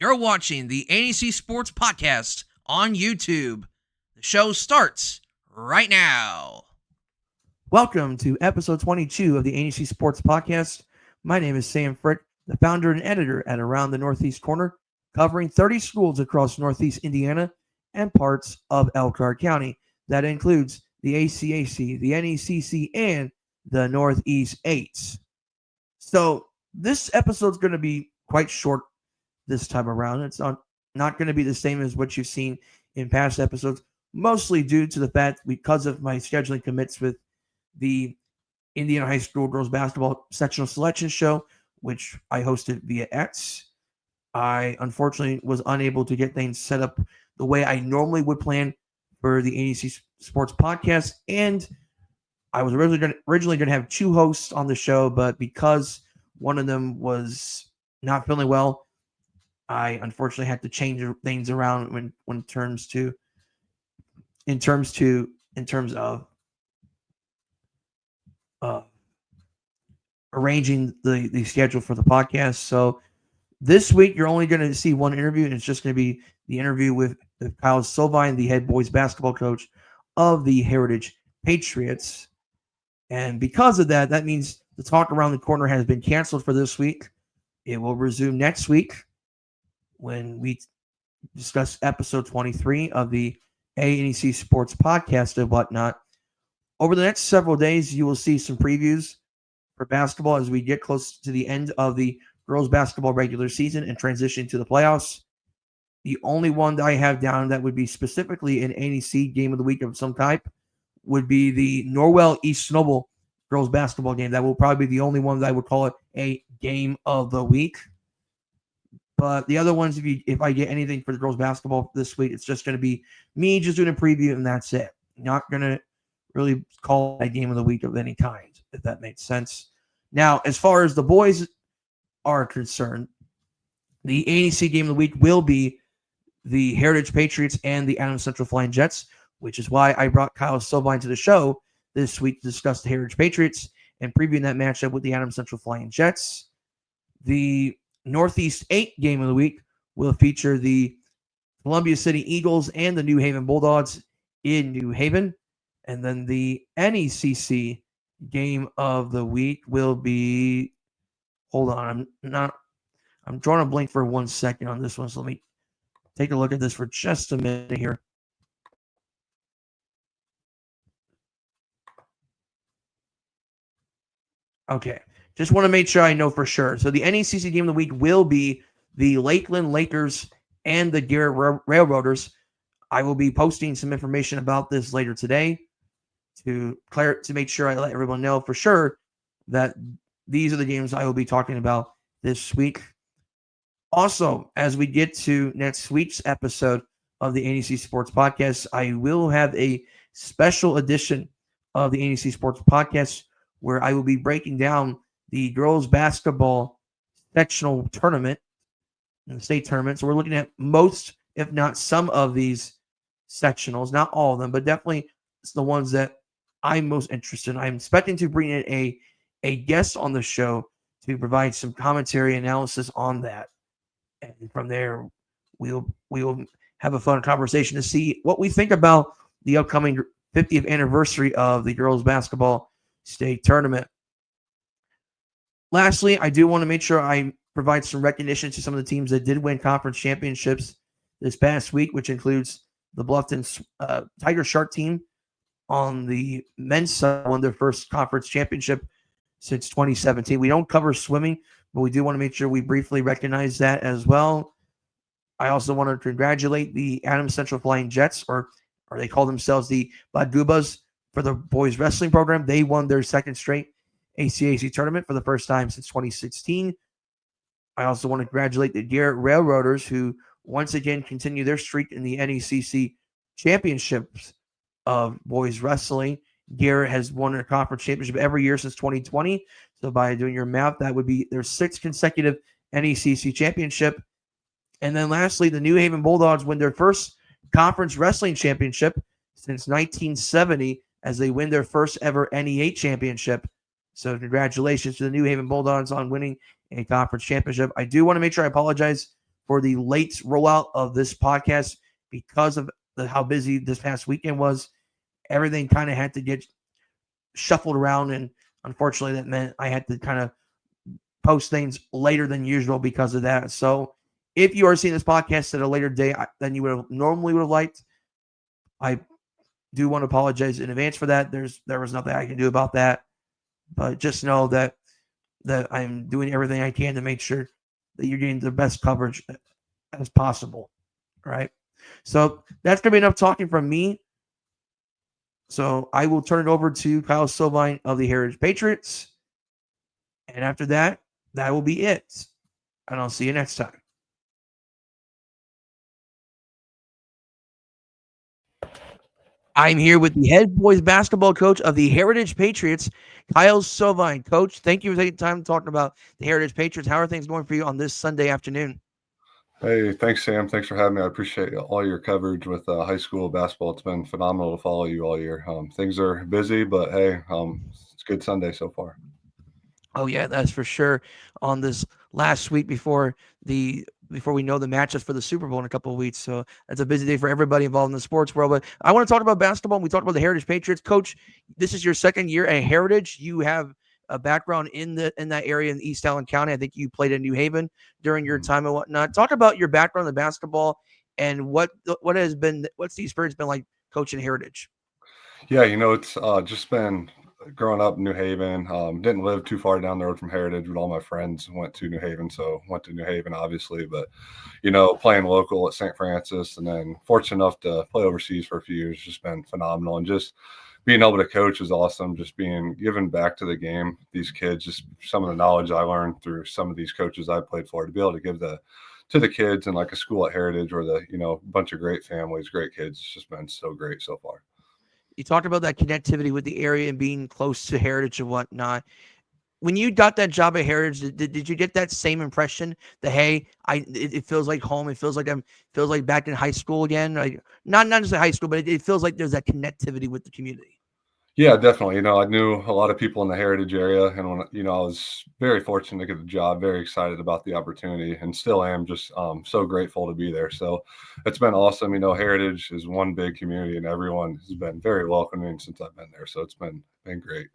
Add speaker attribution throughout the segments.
Speaker 1: You're watching the ANEC Sports Podcast on YouTube. The show starts right now.
Speaker 2: Welcome to episode 22 of the ANEC Sports Podcast. My name is Sam Frick, the founder and editor at Around the Northeast Corner, covering 30 schools across Northeast Indiana and parts of Elkhart County. That includes the ACAC, the NECC, and the Northeast 8s. So this episode is going to be quite short this time around. It's not going to be the same as what you've seen in past episodes, mostly due to the fact because of my scheduling commits with the Indiana High School Girls Basketball Sectional Selection Show, which I hosted via X. I unfortunately was unable to get things set up the way I normally would plan for the ANEC Sports Podcast, and I was originally going to have two hosts on the show, but because one of them was not feeling well, I unfortunately had to change things around in terms of arranging the schedule for the podcast. So this week you're only going to see one interview, and it's just going to be the interview with Kyle Sovine, the head boys basketball coach of the Heritage Patriots. And because of that, that means the Talk Around the Corner has been canceled for this week. It will resume next week when we discuss episode 23 of the ANEC Sports Podcast and whatnot. Over the next several days, you will see some previews for basketball as we get close to the end of the girls basketball regular season and transition to the playoffs. The only one that I have down that would be specifically an ANEC game of the week of some type would be the Norwell East Snowball girls basketball game. That will probably be the only one that I would call it a game of the week. But the other ones, if I get anything for the girls basketball this week, it's just going to be me just doing a preview and that's it. Not going to really call it a game of the week of any kind, if that makes sense. Now, as far as the boys are concerned, the ANEC game of the week will be the Heritage Patriots and the Adams Central Flying Jets, which is why I brought Kyle Sovine to the show this week to discuss the Heritage Patriots and previewing that matchup with the Adams Central Flying Jets. The Northeast 8 game of the week will feature the Columbia City Eagles and the New Haven Bulldogs in New Haven. And then the NECC game of the week will be, hold on, I'm drawing a blank for 1 second on this one. So let me take a look at this for just a minute here. Okay. Just want to make sure I know for sure. So the NECC game of the week will be the Lakeland Lakers and the Garrett Railroaders. I will be posting some information about this later today to make sure I let everyone know for sure that these are the games I will be talking about this week. Also, as we get to next week's episode of the ANEC Sports Podcast, I will have a special edition of the ANEC Sports Podcast where I will be breaking down the girls basketball sectional tournament and the state tournament. So we're looking at most, if not some of these sectionals, not all of them, but definitely it's the ones that I'm most interested in. I'm expecting to bring in a guest on the show to provide some commentary analysis on that. And from there, we'll have a fun conversation to see what we think about the upcoming 50th anniversary of the girls basketball state tournament. Lastly, I do want to make sure I provide some recognition to some of the teams that did win conference championships this past week, which includes the Bluffton Tiger Shark team on the men's side, won their first conference championship since 2017. We don't cover swimming, but we do want to make sure we briefly recognize that as well. I also want to congratulate the Adams Central Flying Jets, or they call themselves the Badgubas, for the boys wrestling program. They won their second straight ACAC tournament for the first time since 2016. I also want to congratulate the Garrett Railroaders, who once again continue their streak in the NECC championships of boys wrestling. Garrett has won a conference championship every year since 2020. So by doing your math, that would be their sixth consecutive NECC championship. And then lastly, the New Haven Bulldogs win their first conference wrestling championship since 1970 as they win their first ever NE8 championship. So congratulations to the New Haven Bulldogs on winning a conference championship. I do want to make sure I apologize for the late rollout of this podcast because of how busy this past weekend was. Everything kind of had to get shuffled around, and unfortunately, that meant I had to kind of post things later than usual because of that. So, if you are seeing this podcast at a later date than you would have normally would have liked, I do want to apologize in advance for that. There was nothing I can do about that, but just know that I'm doing everything I can to make sure that you're getting the best coverage as possible. Right. So that's gonna be enough talking from me. So I will turn it over to Kyle Sovine of the Heritage Patriots. And after that, that will be it. And I'll see you next time. I'm here with the head boys basketball coach of the Heritage Patriots, Kyle Sovine. Coach, thank you for taking time talking about the Heritage Patriots. How are things going for you on this Sunday afternoon?
Speaker 3: Hey, thanks, Sam. Thanks for having me. I appreciate all your coverage with high school basketball. It's been phenomenal to follow you all year. Things are busy, but hey, it's a good Sunday so far.
Speaker 2: Oh yeah, that's for sure. On this last week before we know the matchups for the Super Bowl in a couple of weeks, so that's a busy day for everybody involved in the sports world. But I want to talk about basketball. We talked about the Heritage Patriots. Coach, this is your second year at Heritage. You have a background in that area in East Allen County. I think you played in New Haven during your time and whatnot. Talk about your background in basketball and what's the experience been like coaching Heritage.
Speaker 3: Yeah, it's just been growing up in New Haven. Didn't live too far down the road from Heritage, but all my friends went to New Haven, so went to New Haven, obviously. But playing local at St. Francis, and then fortunate enough to play overseas for a few years, just been phenomenal. And just being able to coach is awesome. Just being given back to the game, these kids, just some of the knowledge I learned through some of these coaches I played for, to be able to give to the kids in like a school at Heritage or bunch of great families, great kids. It's just been so great so far.
Speaker 2: You talked about that connectivity with the area and being close to Heritage and whatnot. When you got that job at Heritage, did you get that same impression that hey, it feels like home, it feels like back in high school again? Like not just high school, but it feels like there's that connectivity with the community.
Speaker 3: Yeah, definitely. I knew a lot of people in the Heritage area, and when I was very fortunate to get the job, very excited about the opportunity, and still am just so grateful to be there. So it's been awesome. Heritage is one big community, and everyone has been very welcoming since I've been there. So it's been great.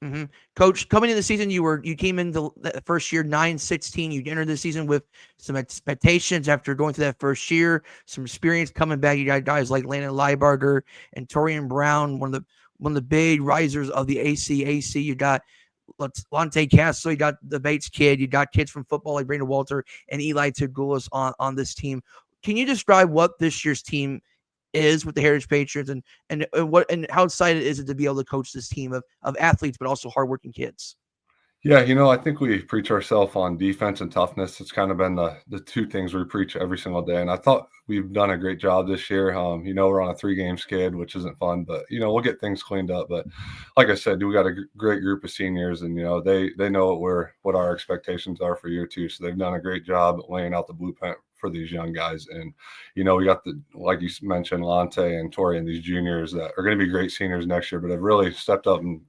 Speaker 2: Mm-hmm. Coach, coming into the season, you came into the first year 9-16. You entered the season with some expectations after going through that first year, some experience coming back. You got guys like Landon Liebarger and Torian Brown, one of the big risers of the ACAC. You got Lonte Castle, you got the Bates kid, you got kids from football like Brandon Walter and Eli Tagulas on this team. Can you describe what this year's team is with the Heritage Patriots and how excited is it to be able to coach this team of athletes but also hardworking kids?
Speaker 3: Yeah, I think we preach ourselves on defense and toughness. It's kind of been the two things we preach every single day. And I thought we've done a great job this year. We're on a 3-game skid, which isn't fun, but we'll get things cleaned up. But like I said, we got a great group of seniors, and they know what our expectations are for year 2. So they've done a great job laying out the blueprint for these young guys. And we got like you mentioned, Lonte and Tori and these juniors that are going to be great seniors next year, but have really stepped up and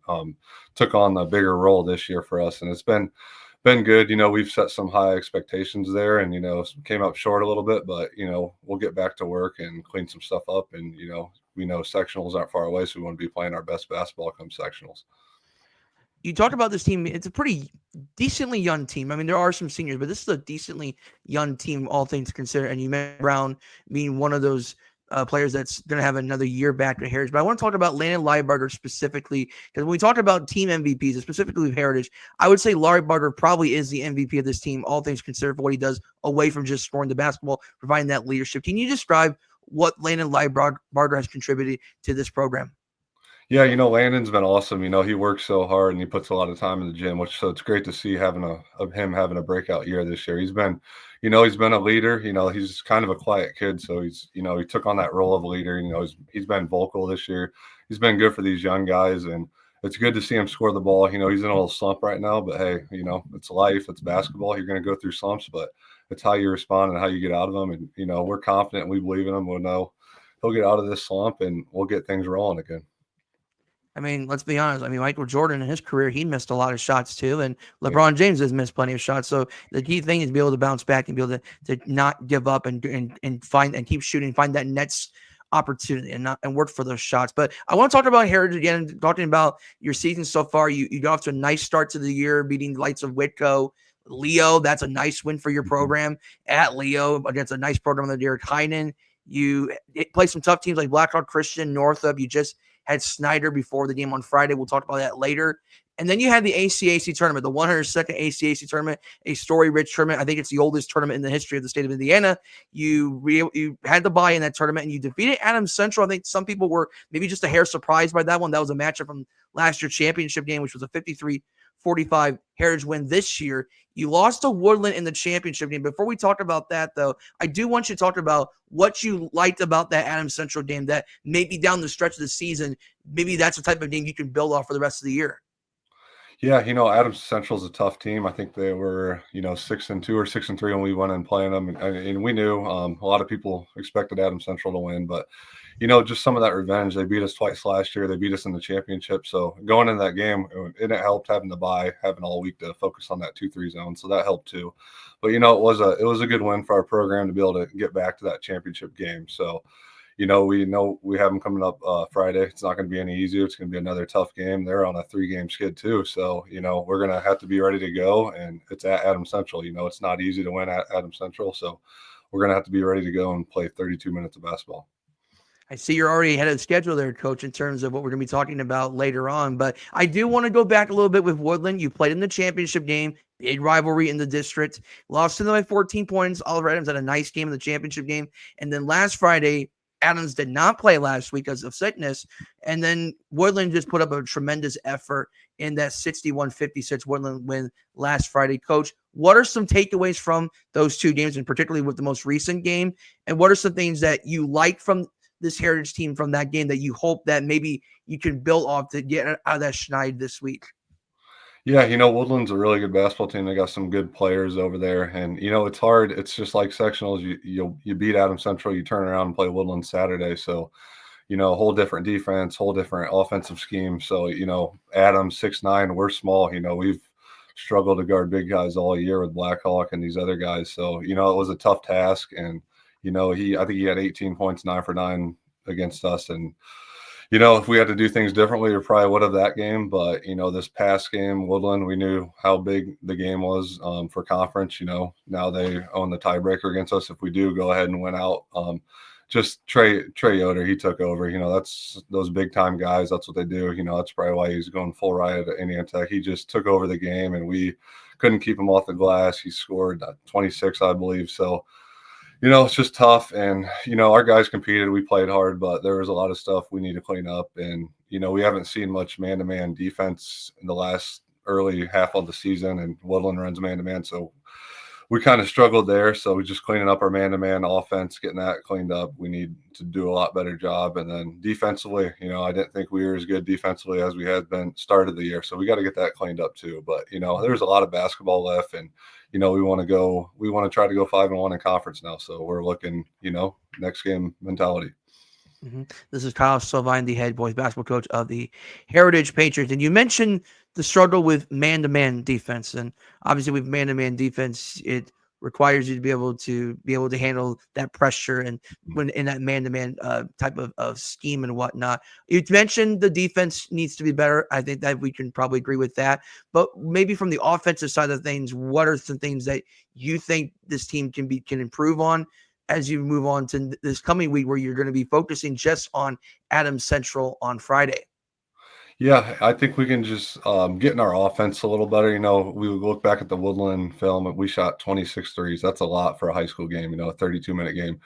Speaker 3: took on a bigger role this year for us. And it's been good. We've set some high expectations there, and came up short a little bit, but we'll get back to work and clean some stuff up. And we know sectionals aren't far away, so we want to be playing our best basketball come sectionals.
Speaker 2: You talk about this team. It's a pretty decently young team. I mean, there are some seniors, but this is a decently young team, all things considered. And you mentioned Brown being one of those players that's going to have another year back at Heritage. But I want to talk about Landon Liebarger specifically, because when we talk about team MVPs, specifically with Heritage, I would say Liebarger probably is the MVP of this team, all things considered, for what he does away from just scoring the basketball, providing that leadership. Can you describe what Landon Liebarger has contributed to this program?
Speaker 3: Yeah, Landon's been awesome. He works so hard and he puts a lot of time in the gym, so it's great to see him having a breakout year this year. He's been a leader. He's kind of a quiet kid, so he's he took on that role of a leader. He's been vocal this year. He's been good for these young guys, and it's good to see him score the ball. He's in a little slump right now, but hey, it's life, it's basketball. You're going to go through slumps, but it's how you respond and how you get out of them. And we're confident, we believe in him. We'll know he'll get out of this slump, and we'll get things rolling again.
Speaker 2: I mean, let's be honest. I mean, Michael Jordan in his career, he missed a lot of shots too, and LeBron James has missed plenty of shots. So the key thing is be able to bounce back and be able to not give up and find and keep shooting, find that next opportunity and work for those shots. But I want to talk about Heritage again, talking about your season so far. You got off to a nice start to the year, beating the likes of Whitco. Leo, that's a nice win for your program at Leo against a nice program on the Derek Heinen. You played some tough teams like Blackhawk Christian, Northup. You just had Snyder before the game on Friday. We'll talk about that later. And then you had the ACAC tournament, the 102nd ACAC tournament, a story-rich tournament. I think it's the oldest tournament in the history of the state of Indiana. You had to buy in that tournament, and you defeated Adams Central. I think some people were maybe just a hair surprised by that one. That was a matchup from last year's championship game, which was a 53-45 Heritage win this year. You lost to Woodland in the championship game. Before we talk about that, though, I do want you to talk about what you liked about that Adams Central game that maybe down the stretch of the season, maybe that's the type of game you can build off for the rest of the year.
Speaker 3: Yeah, Adams Central is a tough team. I think they were, 6-2 or 6-3 when we went in playing them, and we knew a lot of people expected Adams Central to win, but just some of that revenge. They beat us twice last year. They beat us in the championship. So going into that game, it helped having the bye, having all week to focus on that 2-3 zone. So that helped too. But it was a good win for our program to be able to get back to that championship game. So. We know we have them coming up Friday. It's not going to be any easier. It's going to be another tough game. They're on a 3-game skid too. So, we're going to have to be ready to go, and it's at Adams Central. It's not easy to win at Adams Central. So we're going to have to be ready to go and play 32 minutes of basketball.
Speaker 2: I see you're already ahead of the schedule there, Coach, in terms of what we're going to be talking about later on. But I do want to go back a little bit with Woodland. You played in the championship game, big rivalry in the district, lost to them by 14 points. Oliver Adams had a nice game in the championship game. And then last Friday, Adams did not play last week because of sickness. And then Woodland just put up a tremendous effort in that 61-56 Woodland win last Friday. Coach, what are some takeaways from those two games, and particularly with the most recent game? And what are some things that you like from this Heritage team from that game that you hope that maybe you can build off to get out of that schneid this week?
Speaker 3: Yeah, Woodland's a really good basketball team. They got some good players over there, and it's hard. It's just like sectionals. You beat Adams Central, you turn around and play Woodland Saturday. So, a whole different defense, whole different offensive scheme. So, Adams 6'9", we're small. We've struggled to guard big guys all year with Blackhawk and these other guys. So, it was a tough task, and I think he had 18 points, 9 for 9 against us, and. If we had to do things differently, we probably would have that game. But, this past game, Woodland, we knew how big the game was for conference. Now they own the tiebreaker against us. If we do go ahead and win out, just Trey Yoder, he took over. That's those big-time guys. That's what they do. That's probably why he's going full riot at Indiana Tech. He just took over the game, and we couldn't keep him off the glass. He scored 26, I believe. So, it's just tough. And, our guys competed. We played hard, but there was a lot of stuff we need to clean up. And, we haven't seen much man-to-man defense in the last early half of the season, and Woodland runs man-to-man. So we kind of struggled there. So we're just cleaning up our man-to-man offense, getting that cleaned up. We need to do a lot better job. And then defensively, I didn't think we were as good defensively as we had been started the year. So we got to get that cleaned up too. But, there's a lot of basketball left, and, we want to try to go 5-1 in conference now. So we're looking, next game mentality.
Speaker 2: Mm-hmm. This is Kyle Sovine, the head boys basketball coach of the Heritage Patriots. And you mentioned the struggle with man-to-man defense. And obviously with man-to-man defense, it requires you to be able to handle that pressure and when in that man-to-man type of scheme and whatnot. You mentioned the defense needs to be better. I think that we can probably agree with that. But maybe from the offensive side of things, what are some things that you think this team can improve on as you move on to this coming week, where you're going to be focusing just on Adams Central on Friday?
Speaker 3: Yeah, I think we can just get in our offense a little better. We look back at the Woodland film, and we shot 26 threes. That's a lot for a high school game, a 32-minute game.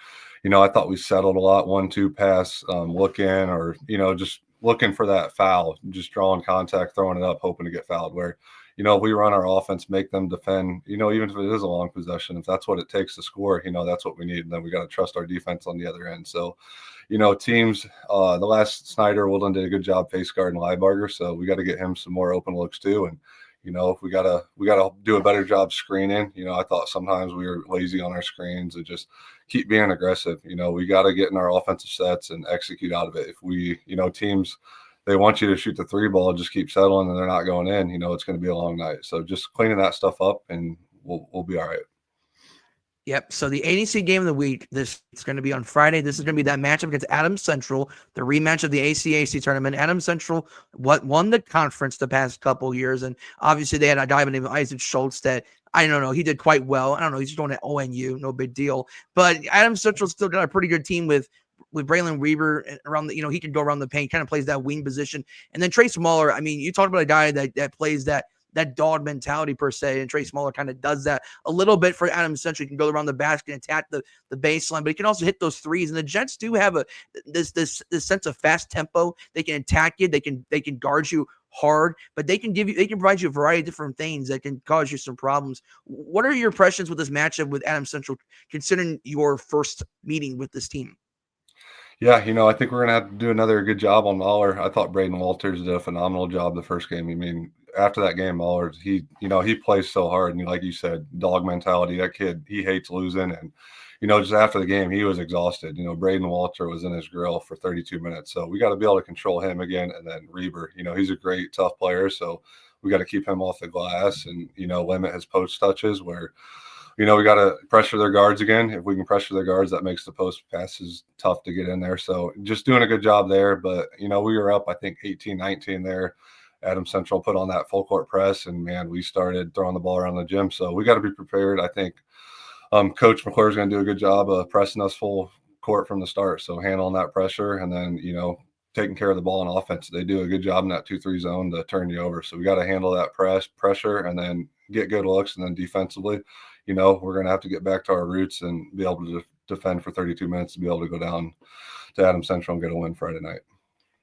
Speaker 3: I thought we settled a lot, 1-2 pass, look in, or, just looking for that foul, just drawing contact, throwing it up, hoping to get fouled. Where, if we run our offense, make them defend, even if it is a long possession, if that's what it takes to score, that's what we need. And then we got to trust our defense on the other end. So, teams, the last Snyder, Woodland did a good job face guarding Liebarger. So we got to get him some more open looks too. And, if we gotta do a better job screening. I thought sometimes we were lazy on our screens and just keep being aggressive. We got to get in our offensive sets and execute out of it. If we, teams they want you to shoot the three ball, just keep settling, and they're not going in, it's going to be a long night. So just cleaning that stuff up, and we'll be all right.
Speaker 2: Yep. So the ANEC game of the week, it's going to be on Friday. This is going to be that matchup against Adams Central, the rematch of the ACAC tournament. Adams Central won the conference the past couple years, and obviously they had a guy named Isaac Schultz that, I don't know, he did quite well. I don't know, he's going to ONU, no big deal. But Adams Central still got a pretty good team with Braylon Weaver around the, he can go around the paint, kind of plays that wing position. And then Trey Smaller, I mean, you talked about a guy that plays that dog mentality per se, and Trey Smaller kind of does that a little bit for Adams Central. He can go around the basket and attack the baseline, but he can also hit those threes. And the Jets do have this sense of fast tempo. They can attack you. They can guard you hard, but they can provide you a variety of different things that can cause you some problems. What are your impressions with this matchup with Adams Central, considering your first meeting with this team?
Speaker 3: Yeah, I think we're going to have to do another good job on Mahler. I thought Braden Walters did a phenomenal job the first game. I mean, after that game, Mahler, he plays so hard. And like you said, dog mentality, that kid, he hates losing. And, just after the game, he was exhausted. Braden Walter was in his grill for 32 minutes. So we got to be able to control him again. And then Reber, he's a great, tough player. So we got to keep him off the glass and, limit his post touches where, we got to pressure their guards again. If we can pressure their guards, that makes the post passes tough to get in there. So just doing a good job there. But, we were up, I think, 18-19 there. Adams Central put on that full court press, and, man, we started throwing the ball around the gym. So we got to be prepared. I think Coach McClure is going to do a good job of pressing us full court from the start. So handling that pressure and then, taking care of the ball on offense. They do a good job in that 2-3 zone to turn you over. So we got to handle that pressure and then get good looks. And then defensively, we're going to have to get back to our roots and be able to defend for 32 minutes to be able to go down to Adams Central and get a win Friday night.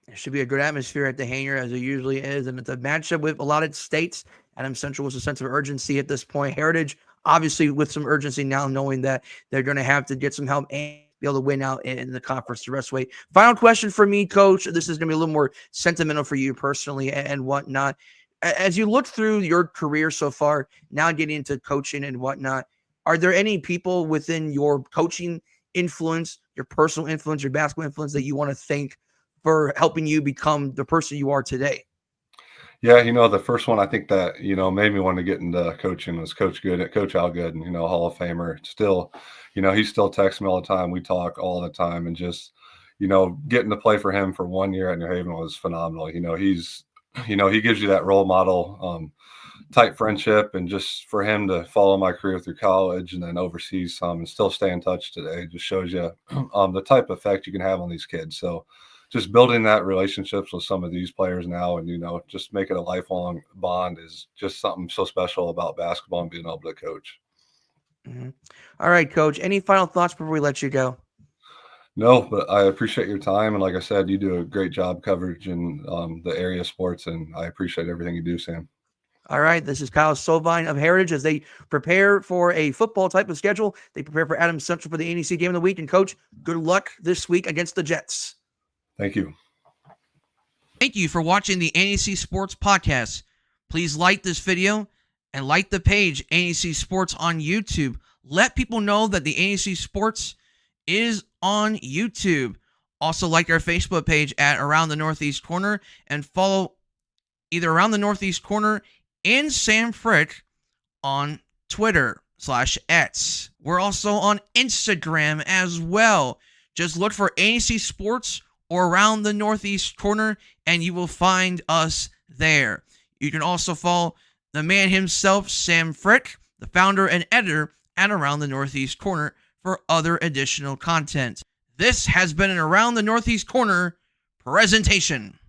Speaker 2: It should be a good atmosphere at the hangar, as it usually is. And it's a matchup with a lot of states. Adams Central was a sense of urgency at this point. Heritage, obviously, with some urgency now, knowing that they're going to have to get some help and be able to win out in the conference the rest of the way. Final question for me, Coach. This is going to be a little more sentimental for you personally and whatnot. As you look through your career so far, now getting into coaching and whatnot, are there any people within your coaching influence, your personal influence, your basketball influence that you want to thank for helping you become the person you are today?
Speaker 3: Yeah, the first one I think that, made me want to get into coaching was Coach Al Gooden, Hall of Famer. Still, he still texts me all the time. We talk all the time, and just, getting to play for him for 1 year at New Haven was phenomenal. He gives you that role model, type friendship, and just for him to follow my career through college and then overseas some and still stay in touch today just shows you the type of effect you can have on these kids. So just building that relationships with some of these players now and, just make it a lifelong bond is just something so special about basketball and being able to coach.
Speaker 2: Mm-hmm. All right, Coach, any final thoughts before we let you go?
Speaker 3: No, but I appreciate your time. And like I said, you do a great job coverage in the area of sports, and I appreciate everything you do, Sam.
Speaker 2: All right, this is Kyle Sovine of Heritage as they prepare for a football type of schedule. They prepare for Adams Central for the ANEC game of the week. And, Coach, good luck this week against the Jets.
Speaker 3: Thank you.
Speaker 1: Thank you for watching the ANEC Sports Podcast. Please like this video and like the page ANEC Sports on YouTube. Let people know that the ANEC Sports is on YouTube. Also like our Facebook page at Around the Northeast Corner and follow either Around the Northeast Corner and Sam Frick on Twitter/X. We're also on Instagram as well. Just look for ANEC Sports or Around the Northeast Corner and you will find us there. You can also follow the man himself, Sam Frick, the founder and editor at Around the Northeast Corner, for other additional content. This has been an Around the Northeast Corner presentation.